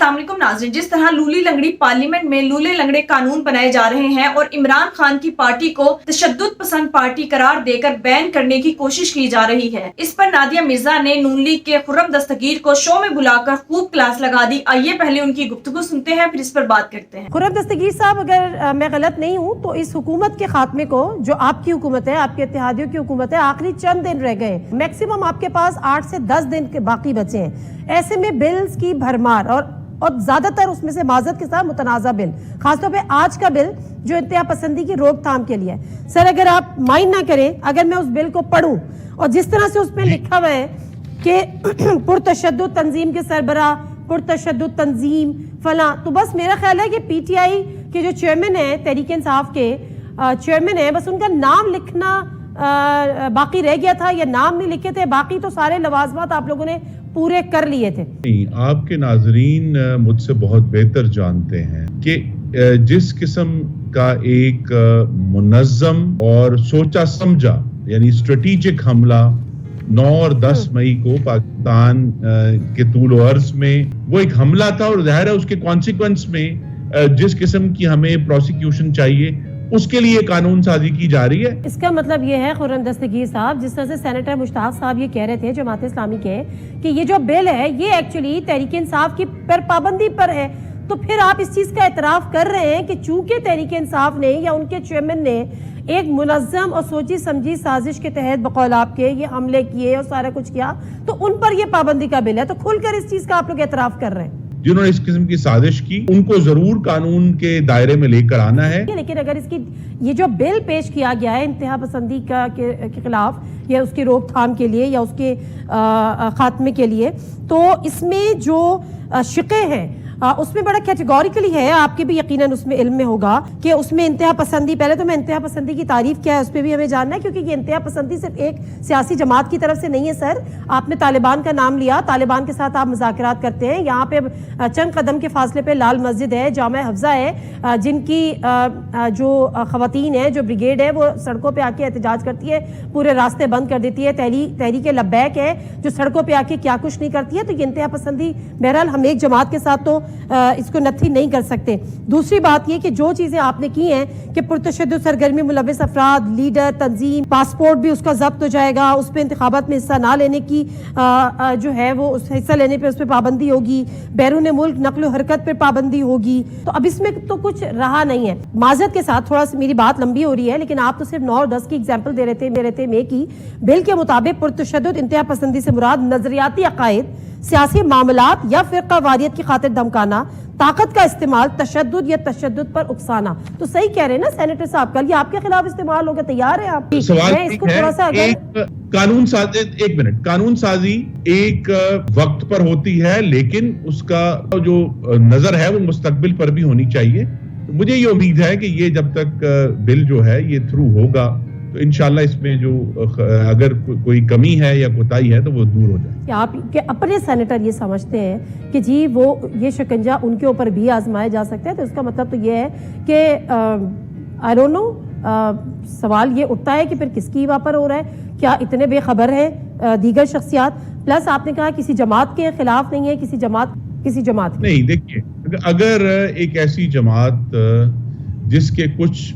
अस्सलाम वालेकुम नाज़रीन। जिस तरह लूली लंगड़ी पार्लियामेंट में लूले लंगड़े कानून बनाए जा रहे हैं और इमरान खान की पार्टी को तशद्दुद पसंद पार्टी करार देकर बैन करने की कोशिश की जा रही है, इस पर नादिया मिर्जा ने नून लीग के खुर्रम दस्तगीर को शो में बुलाकर खूब क्लास लगा दी। आइए पहले उनकी गुफ्तगू सुनते हैं, फिर इस पर बात करते हैं। खुर्रम दस्तगीर साहब, अगर मैं गलत नहीं हूँ तो इस हुकूमत के खात्मे को, जो आपकी हुकूमत है, आपके इत्तेहादियों की हुकूमत है, आखिरी चंद दिन रह गए, मैक्सिमम आपके पास 8 से 10 दिन के बाकी बचे हैं। ऐसे में बिल्स की भरमार और ज्यादातर उसमें से माजरत के साथ मुतनाज़ा बिल, खासतौर पे आज का बिल जो इंतहा पसंदी की रोकथाम के लिए है। सर, अगर आप माइंड ना करें, अगर मैं उस बिल को पढूं और जिस तरह से उसमें लिखा हुआ है कि पुरतशद्दुद तंजीम के सरबराह, पुरतशद्दुद तंजीम फला, तो बस मेरा ख्याल है कि पीटीआई के जो चेयरमैन है, तहरीक इंसाफ के चेयरमैन है, बस उनका नाम लिखना बाकी रह गया था, या नाम नहीं लिखे थे, बाकी तो सारे लवाजमात आप लोगों ने पूरे कर लिए थे। नहीं, आपके नाजरीन मुझसे बहुत बेहतर जानते हैं कि जिस किस्म का एक मुनज़्ज़म और सोचा समझा यानी स्ट्रेटेजिक हमला 9 और 10 मई को पाकिस्तान के तूल अर्ज में वो एक हमला था, और ज़ाहिर है उसके कॉन्सिक्वेंस में जिस किस्म की हमें प्रोसिक्यूशन चाहिए उसके लिए कानून साजी की जा रही है। इसका मतलब ये है खुर्रम दस्तगीर साहब, जिस तरह से सेनेटर मुश्ताक साहब ये कह रहे थे जमात इस्लामी के, कि ये जो बिल है ये एक्चुअली तहरीक इंसाफ की पर पाबंदी पर है, तो फिर आप इस चीज का एतराफ कर रहे हैं कि चूंकि तहरीक इंसाफ ने या उनके चेयरमैन ने एक मुनज़्ज़म और सोची समझी साजिश के तहत बकौल आपके ये हमले किए और सारा कुछ किया, तो उन पर ये पाबंदी का बिल है, तो खुलकर इस चीज का आप लोग एतराफ कर रहे हैं। जिन्होंने इस किस्म की साजिश की उनको जरूर कानून के दायरे में लेकर आना है। लेकिन अगर इसकी ये जो बिल पेश किया गया है इंतहा पसंदी के खिलाफ या उसकी रोकथाम के लिए या उसके खात्मे के लिए, तो इसमें जो शिक़े हैं उसमें बड़ा कैटेगोरिकली है, आपके भी यकीनन उसमें इल्म में होगा कि उसमें इंतहा पसंदी, पहले तो मैं इंतहा पसंदी की तारीफ क्या है उस पर भी हमें जानना है, क्योंकि ये इंतहा पसंदी सिर्फ एक सियासी जमात की तरफ से नहीं है। सर, आपने तालिबान का नाम लिया, तालिबान के साथ आप मुज़ाकरात करते हैं, यहाँ पे चंद कदम के फासले पे लाल मस्जिद है, जामा हफ्जा है, जिनकी जो खवातीन है, जो ब्रिगेड है, वो सड़कों पर आके एहतजाज करती है, पूरे रास्ते बंद कर देती है। तहरीक लब्बैक है जो सड़कों पर आके क्या कुछ नहीं करती है। तो ये इंतहा पसंदी, बहरहाल हम एक जमात के साथ तो इसको नथी नहीं कर सकते। दूसरी बात ये कि जो चीजें आपने की हैं कि पुरतशद्दुद सरगर्मी मुलव्विस अफराद, लीडर, तंजीम, पासपोर्ट भी उसका जब्त हो जाएगा, उस पर इंतखाबात में हिस्सा ना लेने की जो है वो उस हिस्सा लेने पे उस पर पाबंदी होगी, बैरून मुल्क नकल हरकत पर पाबंदी होगी, तो अब इसमें तो कुछ रहा नहीं है। माजरत के साथ थोड़ा सा मेरी बात लंबी हो रही है, लेकिन आप तो सिर्फ 9 और 10 की एग्जाम्पल दे रहे थे मे की। बिल के मुताबिक पुरतशद्दुद इंतहा पसंदी से मुराद नजरियाती अकायद, सियासी मामलात या फिरका वारियत की खातिर धमकाना, ताकत का इस्तेमाल, तशद्दुद या तशद्दुद पर उकसाना। तो सही कह रहे हैं ना सेनेटर साहब, कल ये आपके खिलाफ इस्तेमाल होगा, तैयार है आप? सवाल इसको थोड़ा सा कानून साजी, एक मिनट, कानून साजी एक वक्त पर होती है, लेकिन उसका जो नजर है वो मुस्तकबिल पर भी होनी चाहिए। तो मुझे ये उम्मीद है कि ये जब तक बिल जो है ये थ्रू होगा तो इंशाल्लाह इसमें जो अगर कोई कमी है या कोताही है तो वो दूर हो जाए। क्या आप के अपने सेनेटर ये समझते हैं कि जी वो ये शिकंजा उनके ऊपर भी आजमाया जा सकता है? तो इसका मतलब तो ये है कि आई डोंट नो, सवाल ये उठता है कि फिर किसकी वहाँ पर हो रहा है? क्या इतने बेखबर है दीगर शख्सियात? प्लस आपने कहा किसी जमात के खिलाफ नहीं है, किसी जमात नहीं। देखिए, अगर एक ऐसी जमात जिसके कुछ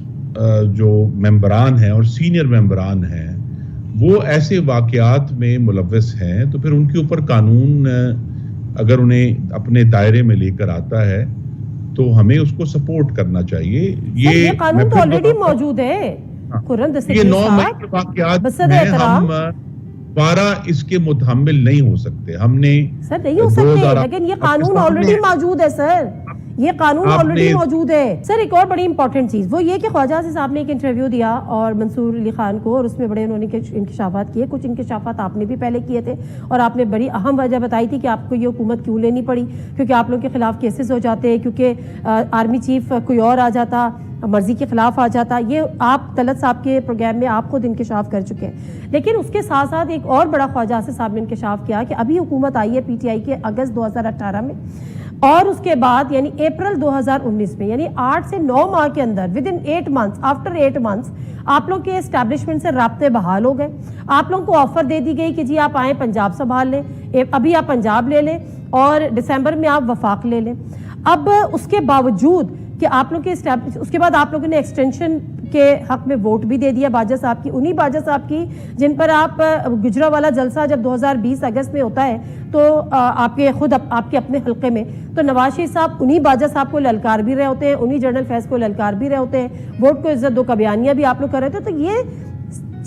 जो मेंबरान हैं और सीनियर मेंबरान हैं वो ऐसे वाकयात में मुलव्वस हैं, तो फिर उनके ऊपर कानून अगर उन्हें अपने दायरे में लेकर आता है तो हमें उसको सपोर्ट करना चाहिए। ये कानून तो ऑलरेडी मौजूद है। ये 9 मई के वाकयात में हम 12 इसके मुतहम्मिल नहीं हो सकते। हमने सर नहीं हो सकते, लेकिन ये कानून ऑलरेडी मौजूद है। सर, ये कानून ऑलरेडी मौजूद है। सर, एक और बड़ी इंपॉर्टेंट चीज वो ये कि ख्वाजा आसिफ साहब ने एक इंटरव्यू दिया और मंसूर अली खान को, और उसमें बड़े उन्होंने इंकशाफात किए। कुछ इंकशाफात आपने भी पहले किए थे, और आपने बड़ी अहम वजह बताई थी कि आपको ये हुकूमत क्यों लेनी पड़ी, क्योंकि आप लोगों के खिलाफ केसेस हो जाते, क्योंकि आर्मी चीफ कोई और आ जाता, मर्जी के खिलाफ आ जाता। ये आप तलत साहब के प्रोग्राम में आप खुद इंकशाफ कर चुके हैं। लेकिन उसके साथ साथ एक और बड़ा ख्वाजा आसिफ साहब ने इंकशाफ किया कि अभी हुकूमत आई है पीटीआई के अगस्त 2018 में, اور اس کے بعد یعنی اپریل 2019 میں یعنی 8 سے 9 ماہ کے اندر with in 8 months after 8 months آپ لوگ کے اسٹیبلشمنٹ سے رابطے بحال ہو گئے. آپ لوگوں کو آفر دے دی گئی کہ جی آپ آئیں پنجاب سنبھال لیں, ابھی آپ پنجاب لے لیں اور دسمبر میں آپ وفاق لے لیں. اب اس کے باوجود کہ آپ لوگ کے اس کے بعد آپ لوگوں نے ایکسٹینشن کے حق میں ووٹ بھی دے دیا باجا صاحب کی, انہی باجا صاحب کی جن پر آپ گجرا والا جلسہ جب 2020 اگست میں ہوتا ہے تو آپ کے اپنے حلقے میں, تو نواز شریف صاحب انہی باجا صاحب کو للکار بھی رہے ہوتے ہیں, انہی جنرل فیض کو للکار بھی رہے ہوتے ہیں, ووٹ کو عزت دو کا بیانیہ بھی آپ لوگ کر رہے تھے. تو یہ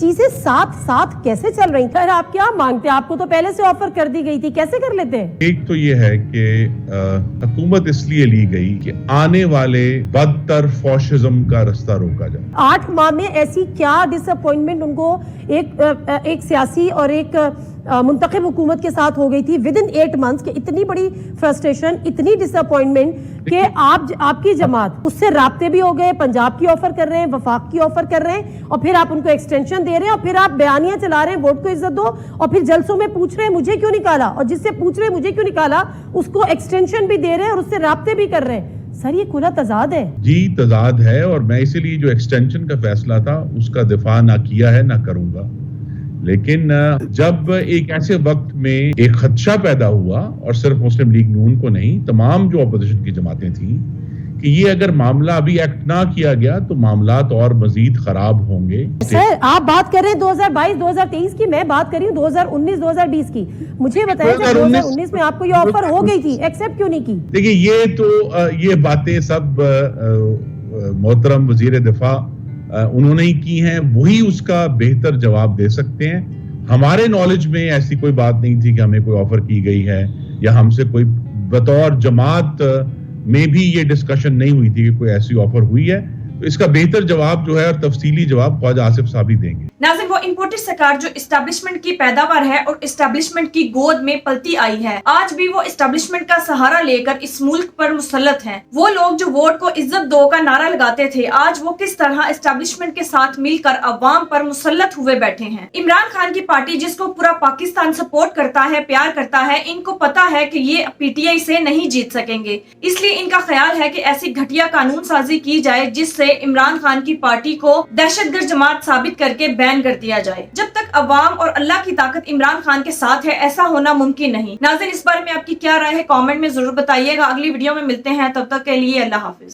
چیزیں ساتھ کیسے چل رہی تھیں؟ آپ کیا مانگتے ہیں؟ آپ کو تو پہلے سے آفر کر دی گئی تھی, کیسے کر لیتے ہیں؟ ایک تو یہ ہے کہ حکومت اس لیے لی گئی کہ آنے والے بدتر فاشزم کا رستہ روکا جائے. 8 ماہ میں ایسی کیا ڈس اپوائنٹمنٹ ان کو ایک سیاسی اور ایک منتخب حکومت کے ساتھ ہو گئی تھی ود ان 8 months کہ اتنی بڑی فرسٹریشن, اتنی ڈس اپوائنٹمنٹ کہ آپ کی جماعت اس سے رابطے بھی ہو گئے, پنجاب کی آفر کر رہے ہیں, وفاق کی آفر کر رہے ہیں, اور پھر آپ ان کو ایکسٹینشن دے رہے ہیں, اور پھر آپ بیانیاں چلا رہے ہیں ووٹ کو عزت دو, اور پھر جلسوں میں پوچھ رہے ہیں مجھے کیوں نکالا, اور جس سے پوچھ رہے ہیں مجھے کیوں نکالا اس کو ایکسٹینشن بھی دے رہے ہیں اور اس سے رابطے بھی کر رہے ہیں. سر یہ کھلا تضاد ہے. جی تضاد ہے, اور میں اسی لیے جو ایکسٹینشن کا فیصلہ تھا اس کا دفاع نہ کیا ہے نہ کروں گا. لیکن جب ایک ایسے وقت میں ایک خدشہ پیدا ہوا, اور صرف مسلم لیگ نون کو نہیں تمام جو اپوزیشن کی جماعتیں تھیں, کہ یہ اگر معاملہ ابھی ایکٹ نہ کیا گیا تو معاملات اور مزید خراب ہوں گے. سر آپ بات کر رہے ہیں 2022-2023 کی, میں بات کر رہی ہوں 2019-2020 کی. مجھے بتائیں کہ 2019 میں آپ کو یہ آفر ہو گئی تھی, ایکسیپٹ کیوں نہیں کی؟ دیکھیں یہ باتیں سب محترم وزیر دفاع انہوں نے ہی کی ہیں, وہی اس کا بہتر جواب دے سکتے ہیں. ہمارے نالج میں ایسی کوئی بات نہیں تھی کہ ہمیں کوئی آفر کی گئی ہے, یا ہم سے کوئی بطور جماعت میں بھی یہ ڈسکشن نہیں ہوئی تھی کہ کوئی ایسی آفر ہوئی ہے. تو اس کا بہتر جواب جو ہے اور تفصیلی جواب خواجہ آصف صاحب ہی دیں گے. ناظرین, وہ امپورٹڈ سرکار جو اسٹیبلشمنٹ کی پیداوار ہے اور اسٹیبلشمنٹ کی گود میں پلتی آئی ہے, آج بھی وہ اسٹیبلشمنٹ کا سہارا لے کر اس ملک پر مسلط ہیں. وہ لوگ جو ووٹ کو عزت دو کا نعرہ لگاتے تھے, آج وہ کس طرح اسٹیبلشمنٹ کے ساتھ مل کر عوام پر مسلط ہوئے بیٹھے ہیں. عمران خان کی پارٹی جس کو پورا پاکستان سپورٹ کرتا ہے, پیار کرتا ہے, ان کو پتا ہے کہ یہ پی ٹی آئی سے نہیں جیت سکیں گے. اس لیے ان کا خیال ہے کہ ایسی گھٹیا قانون سازی کی جائے جس سے عمران خان کی پارٹی کو دہشت گرد جماعت ثابت کر کے بین کر دیا جائے. جب تک عوام اور اللہ کی طاقت عمران خان کے ساتھ ہے ایسا ہونا ممکن نہیں. ناظرین, اس بارے میں آپ کی کیا رائے ہے کامنٹ میں ضرور بتائیے گا. اگلی ویڈیو میں ملتے ہیں, تب تک کے لیے اللہ حافظ.